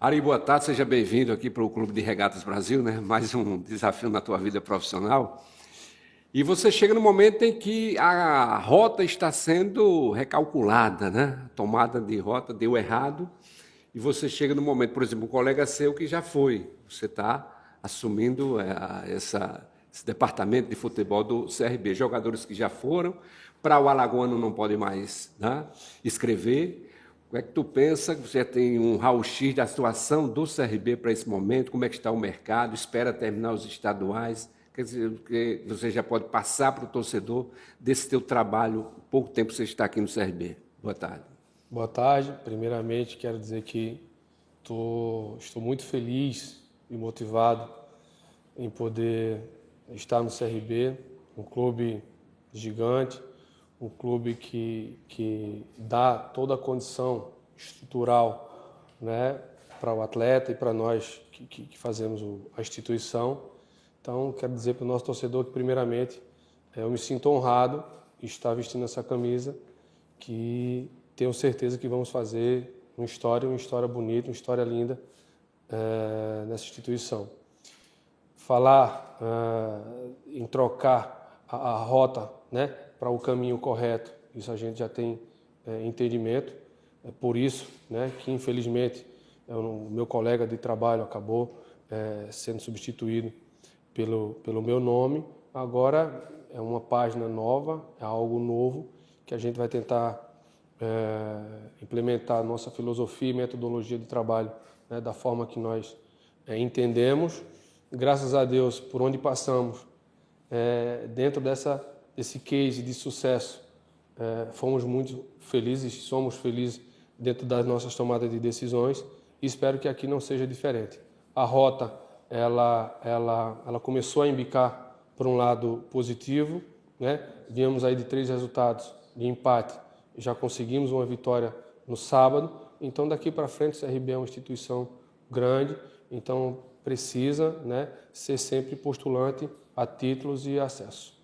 Ari, boa tarde, seja bem-vindo aqui para o Clube de Regatas Brasil, né? Mais um desafio na tua vida profissional. E você chega no momento em que a rota está sendo recalculada, né? Tomada de rota deu errado, e você chega no momento, por exemplo, um colega seu que já foi, você está assumindo esse departamento de futebol do CRB, jogadores que já foram, para o alagoano não pode mais, né, escrever. Como é que tu pensa? Você tem um raio-x da situação do CRB para esse momento, como é que está o mercado, espera terminar os estaduais, quer dizer, que você já pode passar para o torcedor desse teu trabalho, pouco tempo que você está aqui no CRB. Boa tarde. Boa tarde. Primeiramente, quero dizer que estou muito feliz e motivado em poder estar no CRB, um clube gigante, um clube que dá toda a condição estrutural, né, para o atleta e para nós que fazemos a instituição. Então, quero dizer para o nosso torcedor que, primeiramente, eu me sinto honrado de estar vestindo essa camisa, que tenho certeza que vamos fazer uma história bonita, uma história linda nessa instituição. Falar em trocar a rota, né, para o caminho correto, isso a gente já tem entendimento. É por isso, né, que infelizmente o meu colega de trabalho acabou sendo substituído pelo meu nome. Agora é uma página nova, é algo novo que a gente vai tentar implementar a nossa filosofia e metodologia de trabalho, né, da forma que nós entendemos. Graças a Deus, por onde passamos, dentro desse case de sucesso, fomos muito felizes, somos felizes dentro das nossas tomadas de decisões, e espero que aqui não seja diferente. A rota ela começou a embicar por um lado positivo, né? Viemos aí de 3 resultados de empate, já conseguimos uma vitória no sábado, então daqui para frente o CRB é uma instituição grande, então precisa, né, ser sempre postulante a títulos e acesso.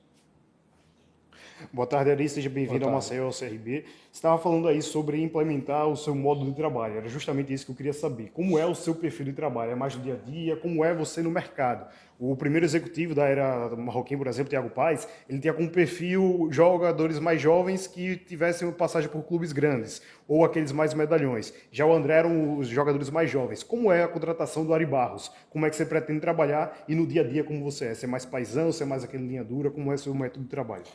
Boa tarde, Ari, seja bem-vindo ao Maceió, ao CRB. Você estava falando aí sobre implementar o seu modo de trabalho, era justamente isso que eu queria saber. Como é o seu perfil de trabalho? É mais do dia a dia? Como é você no mercado? O primeiro executivo da era Marroquim, por exemplo, Thiago Paes, ele tinha como perfil jogadores mais jovens que tivessem passagem por clubes grandes, ou aqueles mais medalhões. Já o André eram os jogadores mais jovens. Como é a contratação do Ari Barros? Como é que você pretende trabalhar? E no dia a dia, como você é? Você é mais paisão, você é mais aquele linha dura? Como é o seu método de trabalho?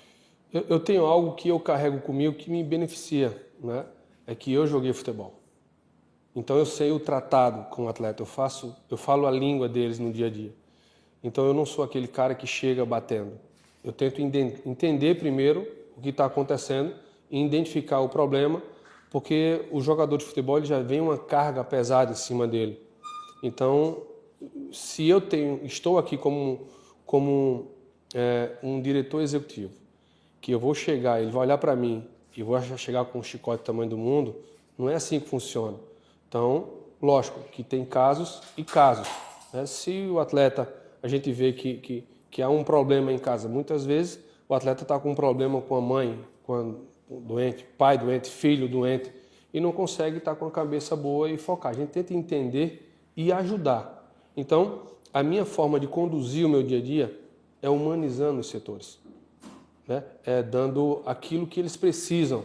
Eu tenho algo que eu carrego comigo que me beneficia, né? É que eu joguei futebol. Então eu sei o tratado com o atleta, eu falo a língua deles no dia a dia. Então eu não sou aquele cara que chega batendo. Eu tento entender primeiro o que está acontecendo e identificar o problema, porque o jogador de futebol ele já vem uma carga pesada em cima dele. Então, se eu estou aqui como um diretor executivo, que eu vou chegar, ele vai olhar para mim e vou chegar com um chicote do tamanho do mundo, não é assim que funciona. Então, lógico que tem casos e casos, né? Se o atleta, a gente vê que há um problema em casa, muitas vezes o atleta está com um problema com a mãe, com o doente, pai doente, filho doente, e não consegue estar com a cabeça boa e focar. A gente tenta entender e ajudar. Então, a minha forma de conduzir o meu dia a dia é humanizando os setores, né? Dando aquilo que eles precisam.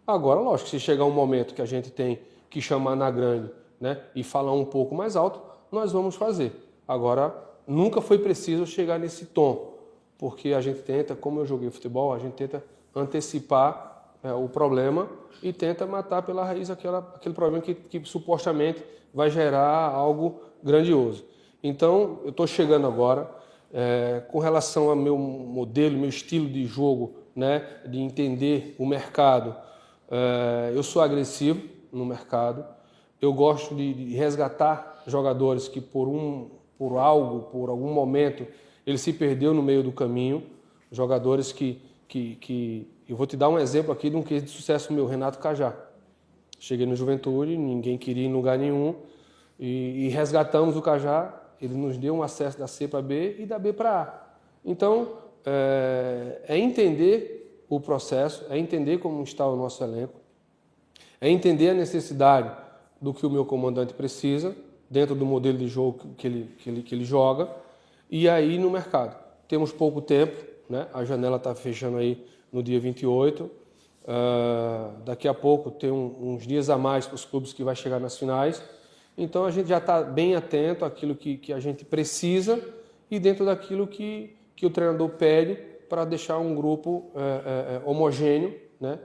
Agora, lógico, se chegar um momento que a gente tem que chamar na grande, né, e falar um pouco mais alto, nós vamos fazer. Agora, nunca foi preciso chegar nesse tom, porque a gente tenta, como eu joguei futebol, a gente tenta antecipar o problema e tenta matar pela raiz aquele problema que supostamente vai gerar algo grandioso. Então, eu estou chegando agora, com relação ao meu modelo, meu estilo de jogo, né, de entender o mercado, eu sou agressivo no mercado, eu gosto de resgatar jogadores que por algum momento, ele se perdeu no meio do caminho, jogadores que eu vou te dar um exemplo aqui de um case de sucesso meu, Renato Cajá. Cheguei no Juventude, ninguém queria ir em lugar nenhum, e resgatamos o Cajá. Ele nos deu um acesso da C para B e da B para A. Então, é entender o processo, é entender como está o nosso elenco, é entender a necessidade do que o meu comandante precisa, dentro do modelo de jogo que ele joga, e aí no mercado. Temos pouco tempo, né? A janela está fechando aí no dia 28, daqui a pouco tem uns dias a mais para os clubes que vai chegar nas finais, então a gente já está bem atento àquilo que a gente precisa e dentro daquilo que o treinador pede para deixar um grupo homogêneo, né?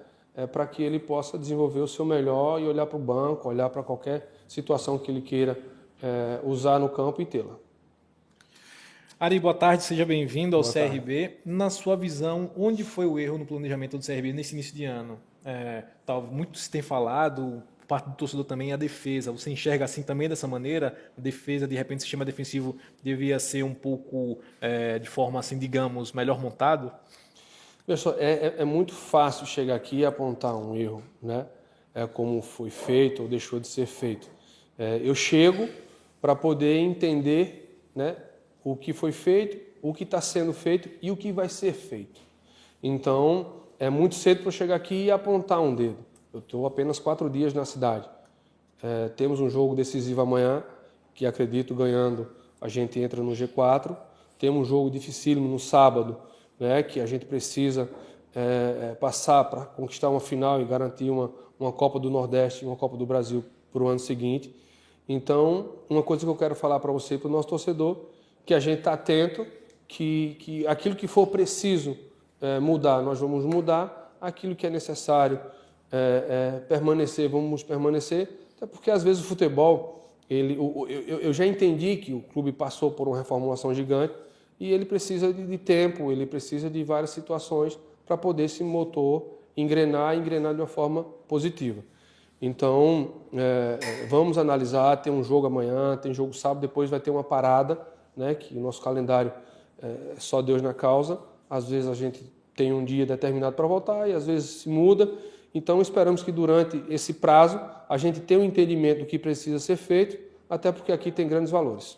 Para que ele possa desenvolver o seu melhor e olhar para o banco, olhar para qualquer situação que ele queira usar no campo e tê-la. Ari, boa tarde, seja bem-vindo ao CRB. Na sua visão, onde foi o erro no planejamento do CRB nesse início de ano? Muito se tem falado, parte do torcedor também, a defesa. Você enxerga assim também dessa maneira? A defesa, de repente, o sistema defensivo devia ser um pouco, de forma assim, digamos, melhor montado? Pessoal, é muito fácil chegar aqui e apontar um erro, né? Como foi feito ou deixou de ser feito. Eu chego para poder entender, né, o que foi feito, o que está sendo feito e o que vai ser feito. Então, é muito cedo para eu chegar aqui e apontar um dedo. Eu estou apenas 4 dias na cidade. Temos um jogo decisivo amanhã, que acredito ganhando a gente entra no G4. Temos um jogo dificílimo no sábado, né, que a gente precisa passar para conquistar uma final e garantir uma Copa do Nordeste e uma Copa do Brasil para o ano seguinte. Então, uma coisa que eu quero falar para você e para o nosso torcedor, que a gente está atento, que aquilo que for preciso mudar, nós vamos mudar, aquilo que é necessário permanecer, vamos permanecer, até porque às vezes o futebol, eu já entendi que o clube passou por uma reformulação gigante e ele precisa de tempo, ele precisa de várias situações para poder esse motor engrenar de uma forma positiva. Então, vamos analisar, tem um jogo amanhã, tem jogo sábado, depois vai ter uma parada, né, que o nosso calendário é só Deus na causa. Às vezes a gente tem um dia determinado para voltar e às vezes se muda. Então esperamos que durante esse prazo a gente tenha um entendimento do que precisa ser feito, até porque aqui tem grandes valores.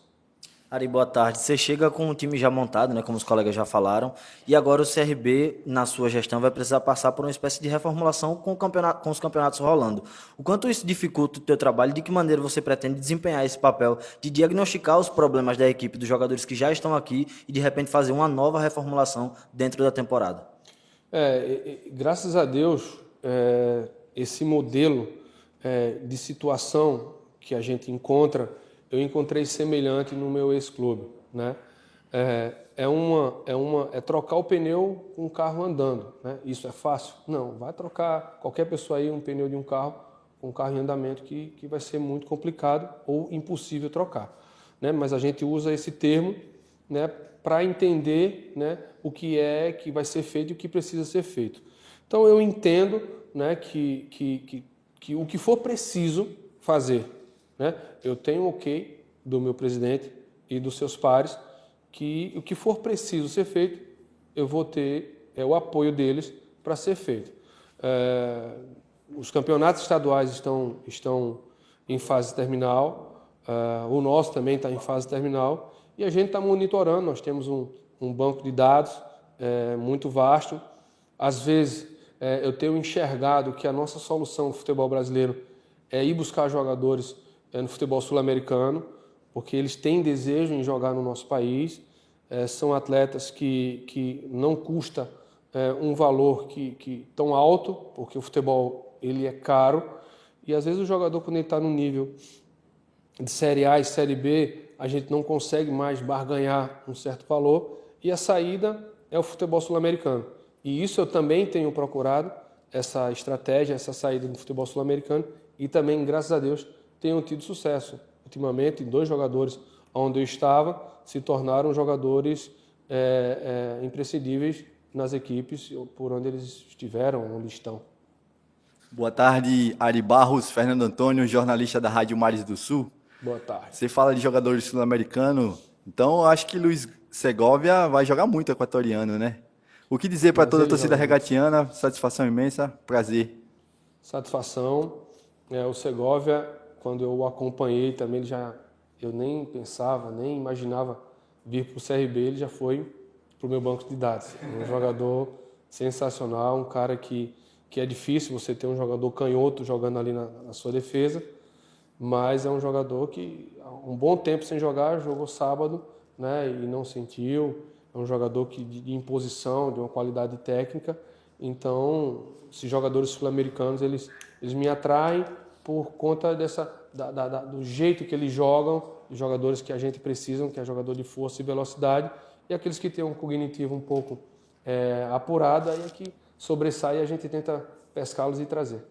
Ari, boa tarde. Você chega com o time já montado, né, como os colegas já falaram, e agora o CRB, na sua gestão, vai precisar passar por uma espécie de reformulação com os campeonatos rolando. O quanto isso dificulta o teu trabalho e de que maneira você pretende desempenhar esse papel de diagnosticar os problemas da equipe, dos jogadores que já estão aqui e de repente fazer uma nova reformulação dentro da temporada? Graças a Deus, esse modelo de situação que a gente encontra, eu encontrei semelhante no meu ex-clube, né? É trocar o pneu com o carro andando, né? Isso é fácil? Não, vai trocar qualquer pessoa aí um pneu de um carro com um carro em andamento que vai ser muito complicado ou impossível trocar, né? Mas a gente usa esse termo, né, para entender, né, o que vai ser feito e o que precisa ser feito. Então eu entendo, né, que o que for preciso fazer, né? Eu tenho ok do meu presidente e dos seus pares que o que for preciso ser feito, eu vou ter o apoio deles para ser feito. Os campeonatos estaduais estão em fase terminal, o nosso também está em fase terminal e a gente está monitorando. Nós temos um banco de dados muito vasto. Às vezes eu tenho enxergado que a nossa solução no futebol brasileiro é ir buscar jogadores no futebol sul-americano, porque eles têm desejo em jogar no nosso país. São atletas que não custa um valor tão alto, porque o futebol ele é caro, e às vezes o jogador, quando ele está no nível de Série A e Série B, a gente não consegue mais barganhar um certo valor, e a saída é o futebol sul-americano. E isso eu também tenho procurado, essa estratégia, essa saída do futebol sul-americano, e também, graças a Deus, tenho tido sucesso. Ultimamente, 2 jogadores onde eu estava se tornaram jogadores imprescindíveis nas equipes por onde eles estiveram, onde estão. Boa tarde, Ari Barros, Fernando Antônio, jornalista da Rádio Mares do Sul. Boa tarde. Você fala de jogadores sul-americanos, então eu acho que Luiz Segovia vai jogar muito equatoriano, né? O que dizer para toda a torcida regatiana? Satisfação imensa, prazer. Satisfação. O Segovia, quando eu o acompanhei também, eu nem pensava, nem imaginava vir para o CRB, ele já foi para o meu banco de dados. Um jogador sensacional, um cara que é difícil você ter um jogador canhoto jogando ali na sua defesa, mas é um jogador que, um bom tempo sem jogar, jogou sábado, né, e não sentiu. É um jogador de imposição, de uma qualidade técnica. Então, esses jogadores sul-americanos, eles me atraem por conta do jeito que eles jogam, os jogadores que a gente precisa, que é jogador de força e velocidade, e aqueles que têm um cognitivo um pouco apurado, aí é que sobressai e a gente tenta pescá-los e trazer.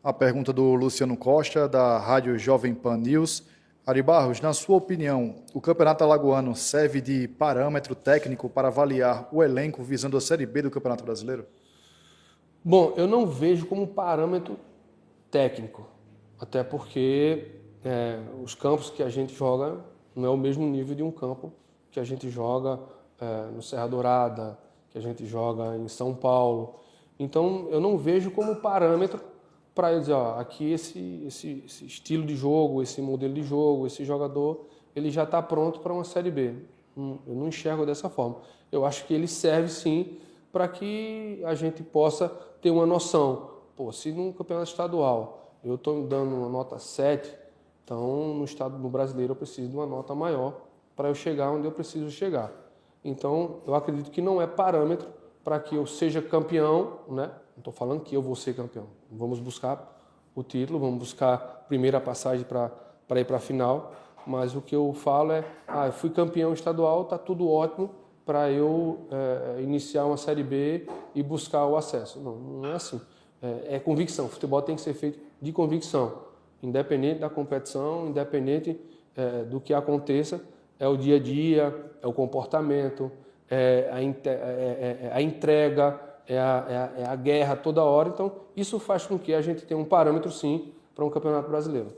A pergunta do Luciano Costa, da Rádio Jovem Pan News. Ari Barros, na sua opinião, o Campeonato Alagoano serve de parâmetro técnico para avaliar o elenco visando a Série B do Campeonato Brasileiro? Bom, eu não vejo como parâmetro técnico, até porque os campos que a gente joga não é o mesmo nível de um campo que a gente joga no Serra Dourada, que a gente joga em São Paulo. Então, eu não vejo como parâmetro para eu dizer, ó, aqui esse estilo de jogo, esse modelo de jogo, esse jogador, ele já está pronto para uma Série B. Eu não enxergo dessa forma. Eu acho que ele serve sim para que a gente possa ter uma noção. Pô, se num campeonato estadual eu estou dando uma nota 7, então no brasileiro eu preciso de uma nota maior para eu chegar onde eu preciso chegar. Então, eu acredito que não é parâmetro para que eu seja campeão, né? Não estou falando que eu vou ser campeão. Vamos buscar o título, vamos buscar a primeira passagem para ir para a final, mas o que eu falo é, eu fui campeão estadual, está tudo ótimo para eu iniciar uma Série B e buscar o acesso. Não é assim. É convicção. O futebol tem que ser feito de convicção, independente da competição, independente do que aconteça, é o dia a dia, é o comportamento, a entrega, é a guerra toda hora. Então, isso faz com que a gente tenha um parâmetro, sim, para um campeonato brasileiro.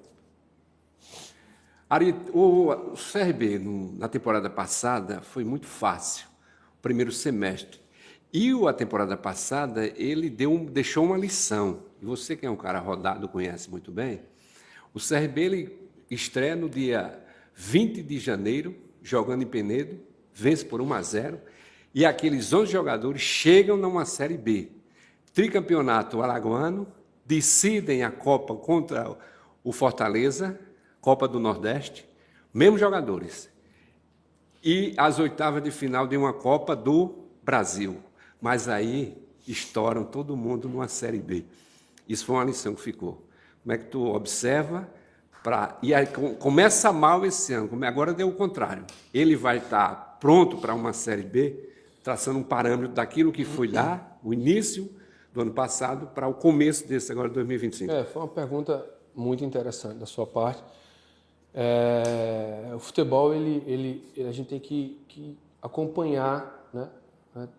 Ari, o CRB, na temporada passada, foi muito fácil, o primeiro semestre. E a temporada passada, ele deixou uma lição. E você, que é um cara rodado, conhece muito bem. O CRB, ele estreia no dia 20 de janeiro, jogando em Penedo, vence por 1-0. E aqueles 11 jogadores chegam numa Série B. Tricampeonato alagoano, decidem a Copa contra o Fortaleza, Copa do Nordeste, mesmos jogadores. E as oitavas de final de uma Copa do Brasil. Mas aí estouram todo mundo numa Série B. Isso foi uma lição que ficou. Como é que tu observa? E aí começa mal esse ano, agora deu o contrário. Ele vai estar pronto para uma Série B, traçando um parâmetro daquilo que foi lá, o início do ano passado, para o começo desse agora, 2025. Foi uma pergunta muito interessante da sua parte. O futebol, a gente tem que acompanhar, né,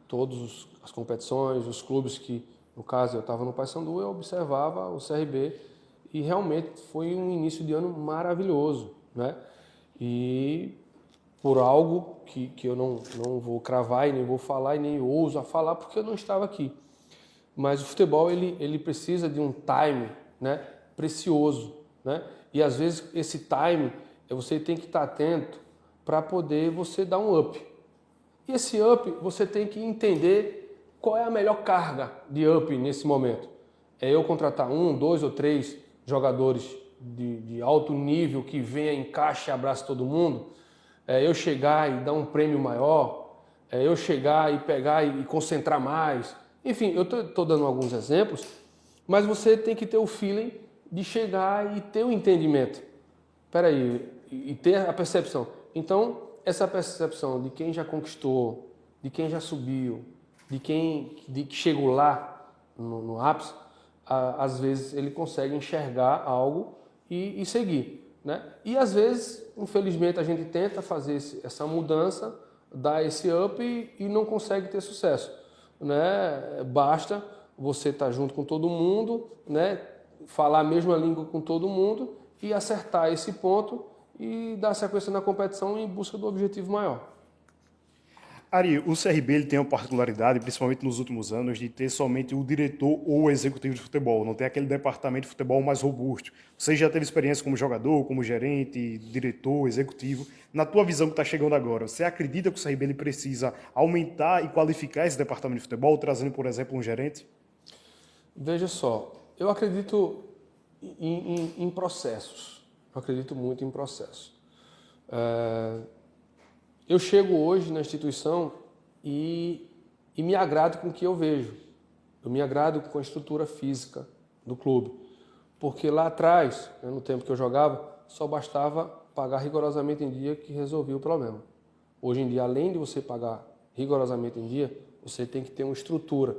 todas as competições, os clubes que, no caso, eu estava no Paysandu, eu observava o CRB e realmente foi um início de ano maravilhoso, né? E por algo que eu não vou cravar e nem vou falar e nem ouso a falar porque eu não estava aqui. Mas o futebol, ele precisa de um time, né, precioso, né? E às vezes esse time, você tem que estar atento para poder você dar um up. E esse up, você tem que entender qual é a melhor carga de up nesse momento. É eu contratar 1, 2 ou 3 jogadores de alto nível que venha, encaixe e abrace todo mundo? É eu chegar e dar um prêmio maior? É eu chegar e pegar e concentrar mais? Enfim, eu estou dando alguns exemplos, mas você tem que ter o feeling de chegar e ter o entendimento. Espera aí, e ter a percepção. Então, essa percepção de quem já conquistou, de quem já subiu, de que chegou lá no ápice, às vezes ele consegue enxergar algo e seguir, né? E às vezes, infelizmente, a gente tenta fazer essa mudança, dar esse up e não consegue ter sucesso, né? Basta você estar junto com todo mundo, né? Falar a mesma língua com todo mundo e acertar esse ponto e dar sequência na competição em busca do objetivo maior. Ari, o CRB ele tem uma particularidade, principalmente nos últimos anos, de ter somente o diretor ou o executivo de futebol, não tem aquele departamento de futebol mais robusto. Você já teve experiência como jogador, como gerente, diretor, executivo. Na tua visão que está chegando agora, você acredita que o CRB ele precisa aumentar e qualificar esse departamento de futebol, trazendo, por exemplo, um gerente? Veja só, eu acredito em processos. Eu acredito muito em processos. Eu chego hoje na instituição e me agrado com o que eu vejo. Eu me agrado com a estrutura física do clube. Porque lá atrás, no tempo que eu jogava, só bastava pagar rigorosamente em dia que resolvia o problema. Hoje em dia, além de você pagar rigorosamente em dia, você tem que ter uma estrutura.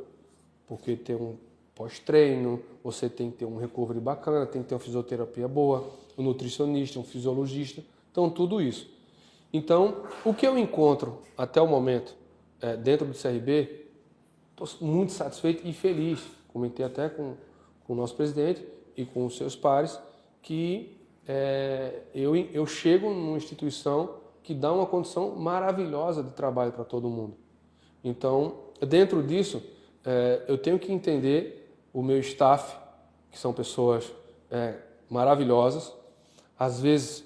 Porque tem um pós-treino, você tem que ter um recovery bacana, tem que ter uma fisioterapia boa, um nutricionista, um fisiologista. Então, tudo isso. Então, o que eu encontro até o momento dentro do CRB, estou muito satisfeito e feliz. Comentei até com o nosso presidente e com os seus pares que eu chego numa instituição que dá uma condição maravilhosa de trabalho para todo mundo. Então, dentro disso, eu tenho que entender o meu staff, que são pessoas maravilhosas. Às vezes,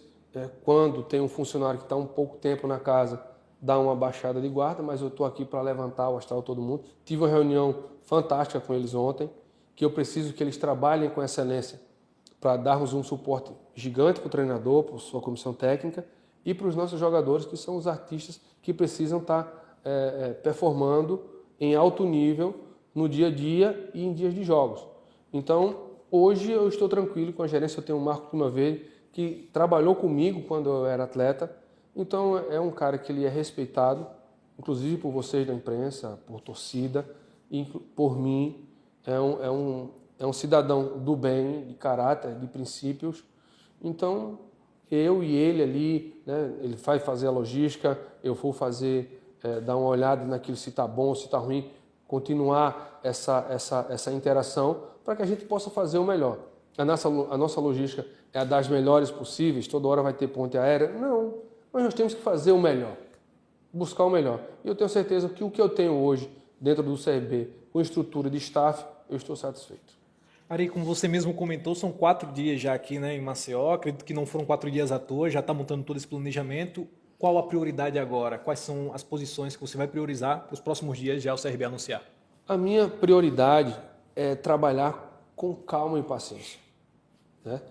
quando tem um funcionário que está um pouco tempo na casa, dá uma baixada de guarda, mas eu estou aqui para levantar o astral de todo mundo. Tive uma reunião fantástica com eles ontem, que eu preciso que eles trabalhem com excelência para darmos um suporte gigante para o treinador, para a sua comissão técnica e para os nossos jogadores, que são os artistas que precisam estar performando em alto nível no dia a dia e em dias de jogos. Então, hoje eu estou tranquilo com a gerência. Eu tenho o Marco Primavera, que trabalhou comigo quando eu era atleta. Então, é um cara que ele é respeitado, inclusive por vocês da imprensa, por torcida, e por mim. É um cidadão do bem, de caráter, de princípios. Então, eu e ele ali, né, ele vai fazer a logística, eu vou fazer, dar uma olhada naquilo, se está bom, se está ruim, continuar essa interação para que a gente possa fazer o melhor. A nossa logística é a das melhores possíveis, toda hora vai ter ponte aérea? Não, mas nós temos que fazer o melhor, buscar o melhor. E eu tenho certeza que o que eu tenho hoje dentro do CRB, com estrutura de staff, eu estou satisfeito. Ari, como você mesmo comentou, são 4 dias já aqui, né, em Maceió. Acredito que não foram 4 dias à toa, já está montando todo esse planejamento. Qual a prioridade agora? Quais são as posições que você vai priorizar para os próximos dias já o CRB anunciar? A minha prioridade é trabalhar com calma e paciência, né?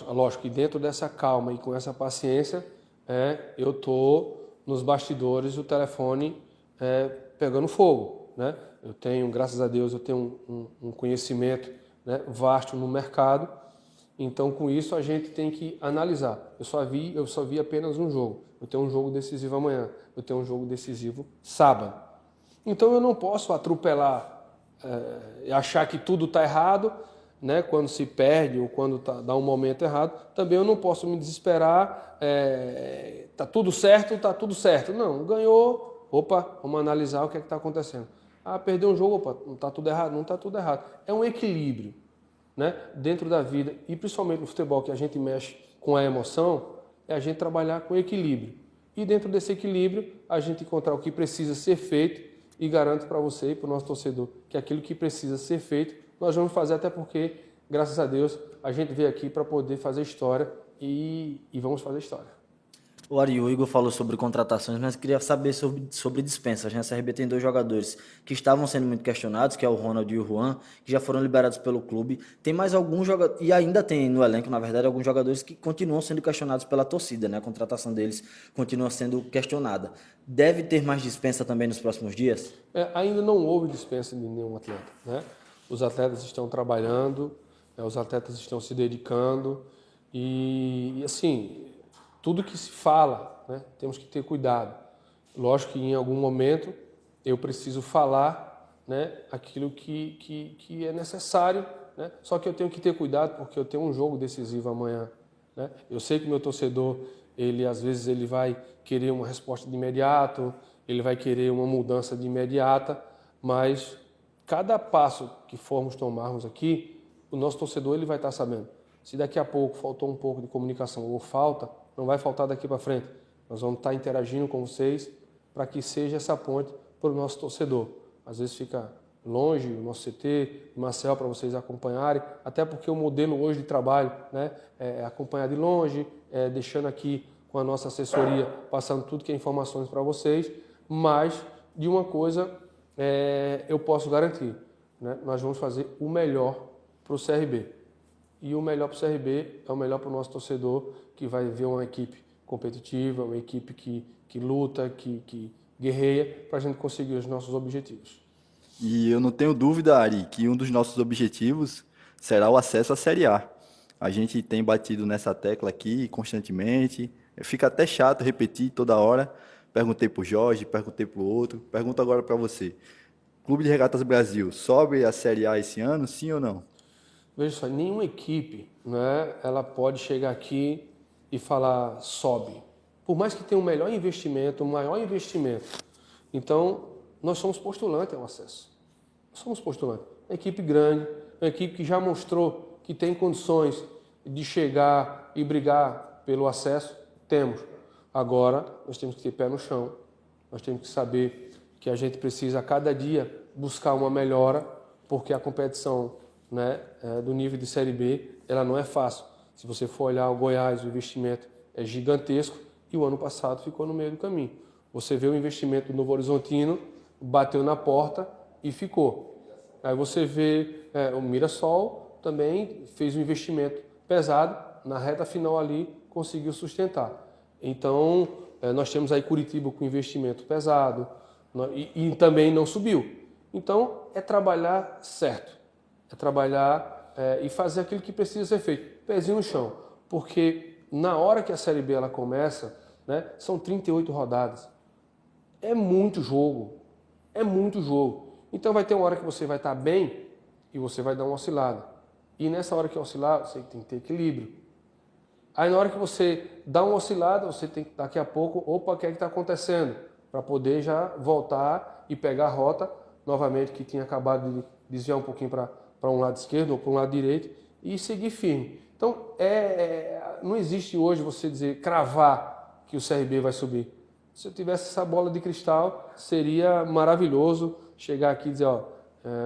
Lógico que dentro dessa calma e com essa paciência, eu estou nos bastidores, o telefone pegando fogo, né? Eu tenho, graças a Deus, eu tenho um conhecimento, né, vasto no mercado. Então, com isso, a gente tem que analisar. Eu só vi apenas um jogo. Eu tenho um jogo decisivo amanhã. Eu tenho um jogo decisivo sábado. Então, eu não posso atropelar e achar que tudo está errado, né, quando se perde ou quando dá um momento errado. Também eu não posso me desesperar. Está tudo certo, está tudo certo. Não, ganhou. Opa, vamos analisar o que está acontecendo. Perdeu um jogo, opa, não está tudo errado. Não está tudo errado. É um equilíbrio, né, dentro da vida, e principalmente no futebol, que a gente mexe com a emoção, é a gente trabalhar com equilíbrio. E dentro desse equilíbrio, a gente encontrar o que precisa ser feito, e garanto para você e para o nosso torcedor que aquilo que precisa ser feito, nós vamos fazer, até porque, graças a Deus, a gente veio aqui para poder fazer história e vamos fazer história. O Ari, o Igor falou sobre contratações, mas queria saber sobre dispensas. A CRB tem 2 jogadores que estavam sendo muito questionados, que é o Ronald e o Juan, que já foram liberados pelo clube. Tem mais alguns jogadores, e ainda tem no elenco, na verdade, alguns jogadores que continuam sendo questionados pela torcida, né? A contratação deles continua sendo questionada. Deve ter mais dispensa também nos próximos dias? Ainda não houve dispensa de nenhum atleta, né? Os atletas estão trabalhando, os atletas estão se dedicando e assim, tudo que se fala, né, temos que ter cuidado. Lógico que em algum momento eu preciso falar, né, aquilo que é necessário, né? Só que eu tenho que ter cuidado porque eu tenho um jogo decisivo amanhã, né? Eu sei que meu torcedor, às vezes ele vai querer uma resposta de imediato, ele vai querer uma mudança de imediata, mas cada passo que formos tomarmos aqui, o nosso torcedor ele vai estar sabendo. Se daqui a pouco faltou um pouco de comunicação ou falta, não vai faltar daqui para frente. Nós vamos estar interagindo com vocês para que seja essa ponte para o nosso torcedor. Às vezes fica longe o nosso CT, o Marcel, para vocês acompanharem, até porque o modelo hoje de trabalho, né, é acompanhar de longe, deixando aqui com a nossa assessoria, passando tudo que é informações para vocês, mas de uma coisa eu posso garantir, né, nós vamos fazer o melhor para o CRB. E o melhor para o CRB é o melhor para o nosso torcedor, que vai ver uma equipe competitiva, uma equipe que luta, que guerreia para a gente conseguir os nossos objetivos. E eu não tenho dúvida, Ari, que um dos nossos objetivos será o acesso à Série A. A gente tem batido nessa tecla aqui constantemente, fica até chato repetir toda hora. Perguntei para o Jorge, perguntei para o outro, pergunto agora para você. Clube de Regatas Brasil sobe a Série A esse ano, sim ou não? Veja só, nenhuma equipe, né, ela pode chegar aqui e falar sobe. Por mais que tenha um melhor investimento, um maior investimento. Então, nós somos postulantes ao acesso. Somos postulantes. Uma equipe grande, uma equipe que já mostrou que tem condições de chegar e brigar pelo acesso, temos. Agora, nós temos que ter pé no chão. Nós temos que saber que a gente precisa, a cada dia, buscar uma melhora, porque a competição, né, do nível de Série B, ela não é fácil. Se você for olhar o Goiás, o investimento é gigantesco e o ano passado ficou no meio do caminho. Você vê o investimento do Novo Horizontino, bateu na porta e ficou. Aí você vê o Mirassol também fez um investimento pesado, na reta final ali conseguiu sustentar. Então, nós temos aí Curitiba com investimento pesado e também não subiu. Então, é trabalhar certo, é trabalhar e fazer aquilo que precisa ser feito, pezinho no chão, porque na hora que a Série B ela começa, né, são 38 rodadas, é muito jogo, então vai ter uma hora que você vai estar bem e você vai dar uma oscilada, e nessa hora que oscilar, você tem que ter equilíbrio. Aí na hora que você dá uma oscilada, você tem que daqui a pouco, opa, o que é que está acontecendo? Para poder já voltar e pegar a rota novamente, que tinha acabado de desviar um pouquinho para um lado esquerdo ou para um lado direito e seguir firme. Então, não existe hoje você dizer, cravar que o CRB vai subir. Se eu tivesse essa bola de cristal, seria maravilhoso chegar aqui e dizer, ó,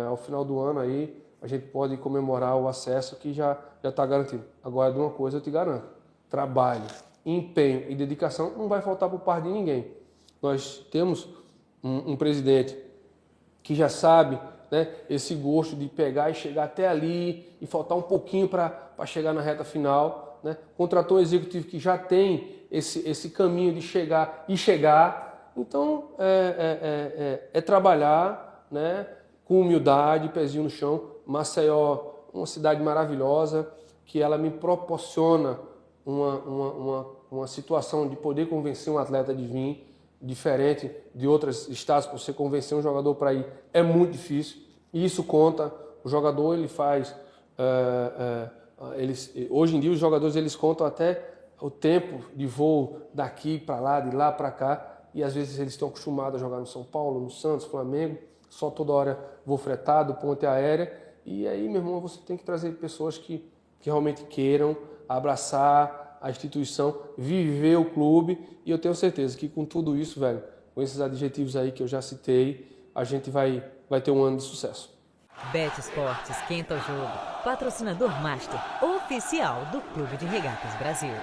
ao final do ano aí, a gente pode comemorar o acesso que já está garantido. Agora, de uma coisa eu te garanto, trabalho, empenho e dedicação não vai faltar por parte de ninguém. Nós temos um presidente que já sabe, né, esse gosto de pegar e chegar até ali e faltar um pouquinho para chegar na reta final, né? Contratou um executivo que já tem esse caminho de chegar e chegar. Então, é trabalhar, né, com humildade, pezinho no chão. Maceió, uma cidade maravilhosa, que ela me proporciona uma situação de poder convencer um atleta de vir, diferente de outros estados, para você convencer um jogador para ir, é muito difícil, e isso conta. O jogador, ele faz, hoje em dia os jogadores, eles contam até o tempo de voo daqui para lá, de lá para cá, e às vezes eles estão acostumados a jogar no São Paulo, no Santos, Flamengo, só toda hora voo fretado, ponte aérea, e aí, meu irmão, você tem que trazer pessoas que realmente queiram abraçar a instituição, viver o clube, e eu tenho certeza que com tudo isso, velho, com esses adjetivos aí que eu já citei, a gente vai ter um ano de sucesso. Bet Esportes esquenta o jogo, patrocinador master oficial do Clube de Regatas Brasil.